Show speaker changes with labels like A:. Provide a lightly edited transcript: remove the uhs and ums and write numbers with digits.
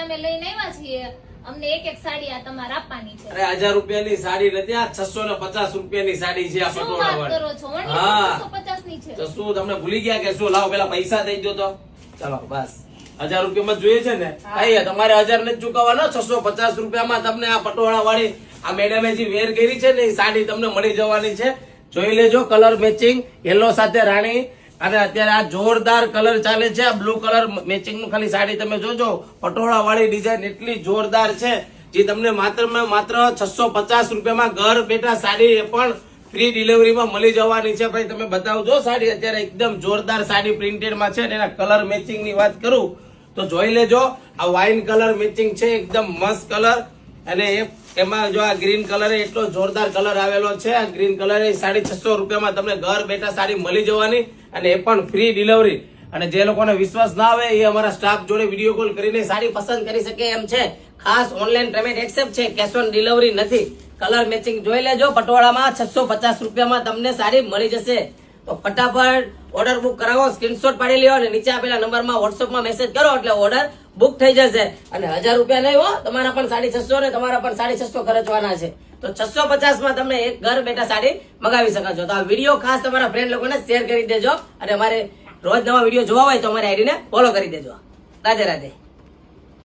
A: અહીંયા અમે લઈને આવ્યા છીએ, અમને એક એક સાડી આ તમારે આપવાની છે.
B: અરે 1000 રૂપિયાની સાડી નથી, આ 650 રૂપિયાની સાડી છે આ
A: શું
B: પટોળા
A: વાત કરો
B: વાળી.
A: છો? ઓનલી
B: હા.
A: 650 ની છે.
B: તો શું તમને ભૂલી ગયા કે શું? લાવો પેલા પૈસા દઈ દો તો. ચાલો બસ 1000 રૂપિયામાં જોઈએ છે ને, કઈ તમારે 1000 નથી ચૂકવવાનો, 650 રૂપિયામાં તમને આ પટોળા વાળી આ મેડમે જે વેર કરી છે ને એ સાડી તમને મળી જવાની છે. જોઈ લેજો, કલર મેચિંગ યલો સાથે રાણી, અને અત્યારે આ જોરદાર કલર ચાલે છે, આ બ્લુ કલર મેચિંગ નું ખાલી સાડી તમે જોજો, પટોળા વાળી ડિઝાઇન એટલી જોરદાર છે જે તમને માત્ર 650 રૂપિયામાં ઘર બેઠા સાડી એ પણ ફ્રી ડિલિવરીમાં મળી જવાની છે. ભાઈ તમે બતાવજો સાડી, અત્યારે એકદમ જોરદાર સાડી પ્રિન્ટેડ માં છે, એના કલર મેચિંગ ની વાત કરું તો જોઈ લેજો, આ વાઇન કલર મેચિંગ છે, એકદમ મસ્ત કલર, અને એમાં જો આ ગ્રીન કલર એટલો જોરદાર કલર આવેલો છે. આ ગ્રીન કલર એ 650 રૂપિયામાં તમને ઘર બેઠા સાડી મળી જવાની, અને એ પણ ફ્રી ડિલિવરી. અને જે લોકોને વિશ્વાસ ના આવે એ અમારા સ્ટાફ જોડે વિડીયો કોલ કરીને સાડી પસંદ કરી શકે એમ છે. ખાસ ઓનલાઈન પેમેન્ટ એક્સેપ્ટ છે, કેશ ઓન ડિલિવરી નથી. કલર મેચિંગ જોઈ લેજો, પટોળામાં 650 રૂપિયામાં તમને સાડી મળી જશે. તો ફટાફટ ઓર્ડર બુક કરાવો, સ્ક્રીનશોટ પાડી લ્યો અને નીચે આપેલા નંબરમાં વોટ્સઅપમાં મેસેજ કરો એટલે ઓર્ડર બુક થઈ જશે. અને 1000 રૂપિયા નહીં હો, તમારા પણ 650 ને તમારા પણ 650 ખર્ચવાના છે. તો 650 માં તમને એક ઘર બેઠા સાડી મંગાવી શકો છો. તો આ વિડીયો ખાસ તમારા ફ્રેન્ડ લોકોને શેર કરી દેજો, અને અમારે રોજ નવા વિડીયો જોવા હોય તો અમારી આઈડીને ફોલો કરી દેજો. રાધે રાધે.